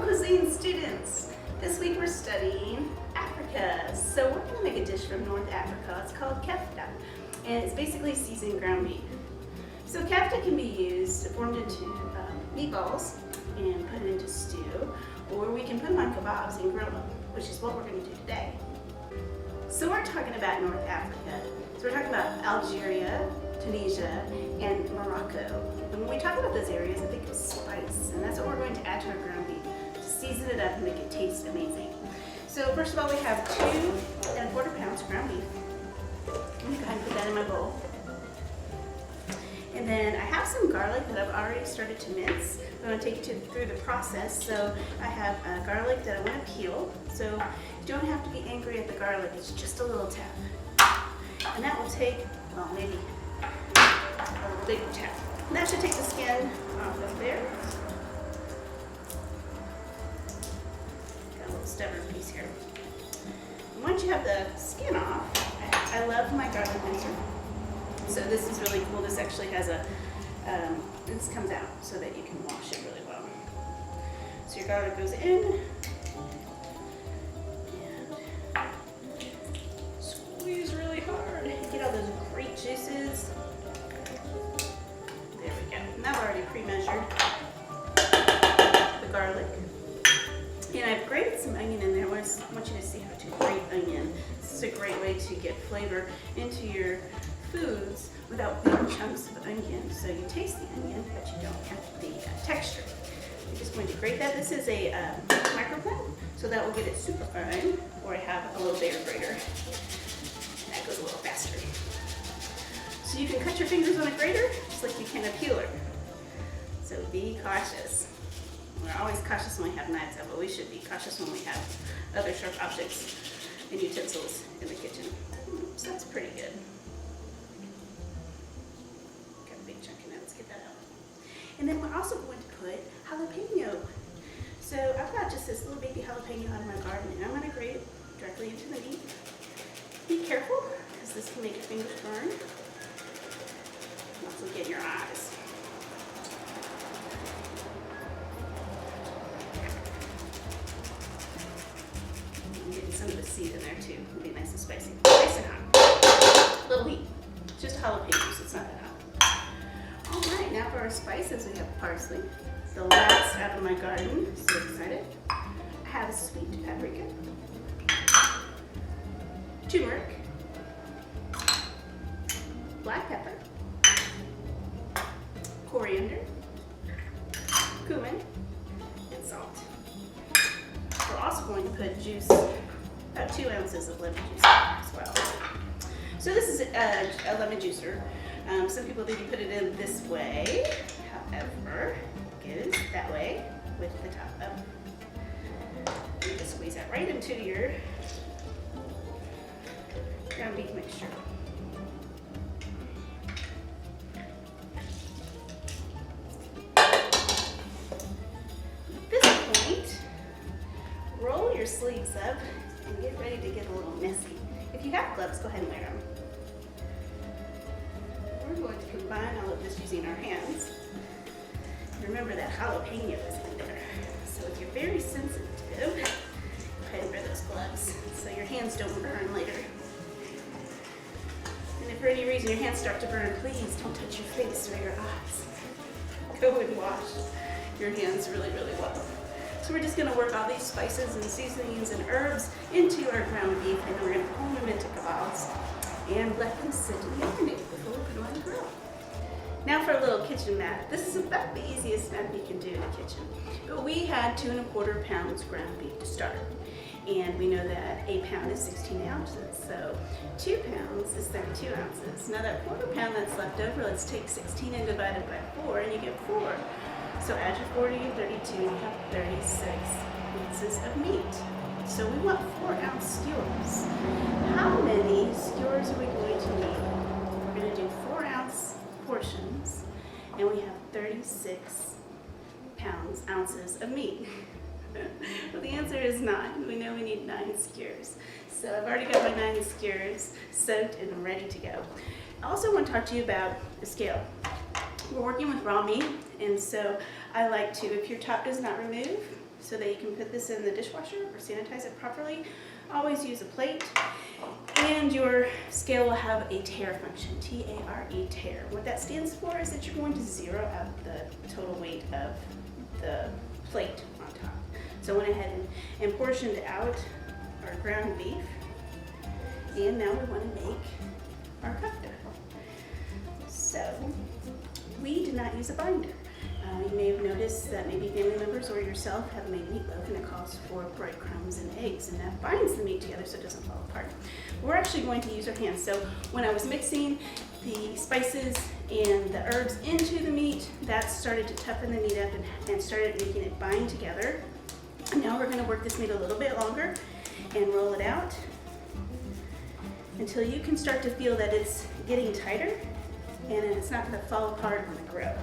cuisine students. This week we're studying Africa. So we're going to make a dish from North Africa. It's called kefta, and it's basically seasoned ground beef. So kefta can be used, formed into meatballs and put into stew, or we can put them on kebabs and grill them, which is what we're going to do today. So we're talking about North Africa. So we're talking about Algeria, Tunisia, and Morocco. And when we talk about those areas, I think of spice, and that's what we're going to add to our ground beef to season it up and make it taste amazing. So first of all, we have 2¼ pounds ground beef. I'm going to go ahead and put that in my bowl. And then I have some garlic that I've already started to mince. I'm going to take you through the process. So I have garlic that I want to peel. So you don't have to be angry at the garlic, it's just a little tap. And that will take, well, maybe a little big tap. And that should take the skin off of there. Got a little stubborn piece here. And once you have the skin off, I love my garlic mincer. So this is really cool. This actually has a, this comes out so that you can wash it really well. So your garlic goes in, and squeeze really hard. Get all those great juices. There we go. And I've already pre-measured the garlic. And I've grated some onion in there. I want you to see how to grate onion. This is a great way to get flavor into your foods without big chunks of onion. So you taste the onion, but you don't have the texture. I'm just going to grate that. This is a microplane, so that will get it super fine. Or I have a little bigger grater. That goes a little faster. So you can cut your fingers on a grater just like you can a peeler. So be cautious. We're always cautious when we have knives out, but we should be cautious when we have other sharp objects and utensils in the kitchen. So that's pretty good. Got a big chunk in there. Let's get that out. And then we're also going to put jalapeno. So I've got just this little baby jalapeno out of my garden, and I'm going to grate it directly into the meat. Be careful, because this can make your fingers burn. And also get in your eyes. I'm getting some of the seed in there too. It'll be nice and spicy. Nice and hot. A little heat. Just jalapenos, it's not that hot. Alright, now for our spices, we have parsley. The last out of my garden. So excited. I have a sweet paprika. Turmeric. Black pepper. Coriander. Cumin. And salt. We're also going to put juice, about 2 ounces of lemon juice as well. So this is a lemon juicer. Some people think you put it in this way. However, it goes that way with the top up. You just squeeze that right into your ground beef mixture. At this point, roll your sleeves up and get ready to get a little messy. If you have gloves, go ahead and wear them. We're going to combine all of this using our hands. Remember that jalapeno is in there. So if you're very sensitive, go ahead and wear those gloves so your hands don't burn later. And if for any reason your hands start to burn, please don't touch your face or your eyes. Go and wash your hands really, really well. So we're just going to work all these spices and seasonings and herbs into our ground beef, and then we're going to form them into kebabs and let them sit and marinate before we put them on the grill. Now for a little kitchen math. This is about the easiest math you can do in the kitchen. But we had 2¼ pounds ground beef to start. And we know that a pound is 16 ounces. So 2 pounds is 32 ounces. Now that ¼ pound that's left over, let's take 16 and divide it by 4, and you get 4. So add your 40, 32, and you have 36 ounces of meat. So we want 4-ounce skewers. How many skewers are we going to need? We're going to do 4-ounce portions, and we have 36 ounces of meat. Well, the answer is 9. We know we need 9 skewers. So I've already got my 9 skewers soaked and ready to go. I also want to talk to you about the scale. We're working with raw meat, and so I like to, if your top does not remove, so that you can put this in the dishwasher or sanitize it properly. Always use a plate. And your scale will have a tare function, T-A-R-E, tare. What that stands for is that you're going to zero out the total weight of the plate on top. So I went ahead and portioned out our ground beef. And now we want to make our kefta. So we did not use a binder. You may have noticed that maybe family members or yourself have made meatloaf and it calls for breadcrumbs and eggs, and that binds the meat together so it doesn't fall apart. We're actually going to use our hands. So when I was mixing the spices and the herbs into the meat, that started to toughen the meat up and started making it bind together. And now we're going to work this meat a little bit longer and roll it out until you can start to feel that it's getting tighter and it's not going to fall apart on the grill.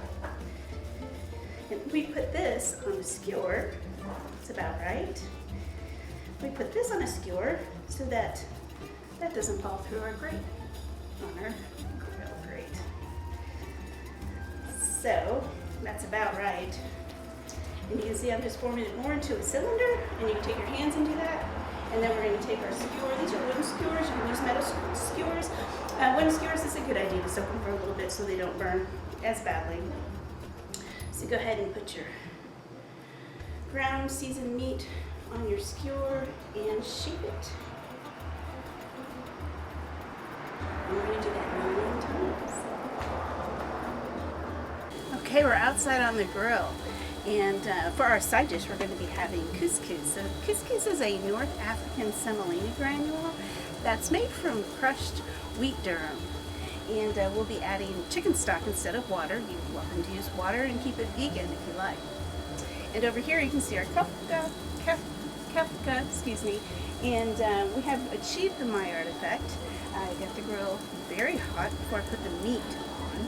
And we put this on a skewer. It's about right. We put this on a skewer so that that doesn't fall through our grate, on our grill grate. So that's about right. And you can see I'm just forming it more into a cylinder, and you can take your hands and do that. And then we're going to take our skewer. These are wooden skewers. You can use metal skewers. Wooden skewers is a good idea to soak them for a little bit so they don't burn as badly. So go ahead and put your ground seasoned meat on your skewer and shape it. And we're going to do that 1 million times. Okay, we're outside on the grill. And for our side dish, we're going to be having couscous. So couscous is a North African semolina granule that's made from crushed wheat durum. And we'll be adding chicken stock instead of water. You're welcome to use water and keep it vegan if you like. And over here you can see our kefta, excuse me. And we have achieved the Maillard effect. I got the grill very hot before I put the meat on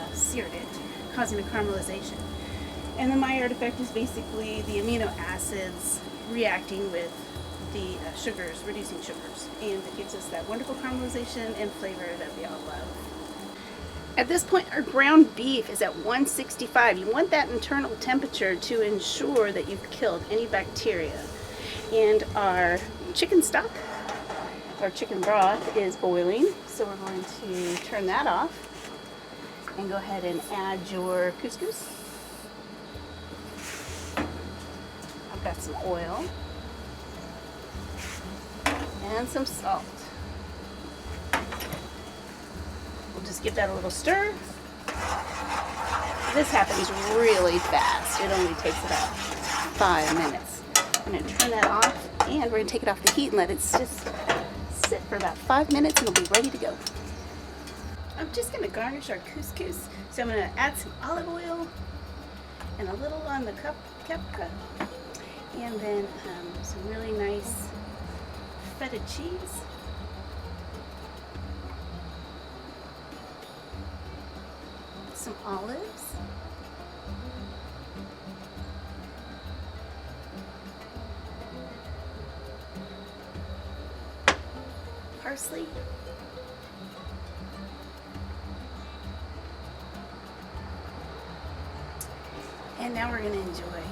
and seared it, causing a caramelization. And the Maillard effect is basically the amino acids reacting with the sugars, reducing sugars, and it gives us that wonderful caramelization and flavor that we all love. At this point, our ground beef is at 165. You want that internal temperature to ensure that you've killed any bacteria. And our chicken stock, our chicken broth, is boiling, so we're going to turn that off and go ahead and add your couscous. I've got some oil and some salt. We'll just give that a little stir. This happens really fast. It only takes about 5 minutes. I'm going to turn that off, and we're going to take it off the heat and let it just sit for about 5 minutes, and it'll be ready to go. I'm just going to garnish our couscous. So I'm going to add some olive oil and a little on the kefta, and then some really nice feta cheese. Some olives. Parsley. And now we're going to enjoy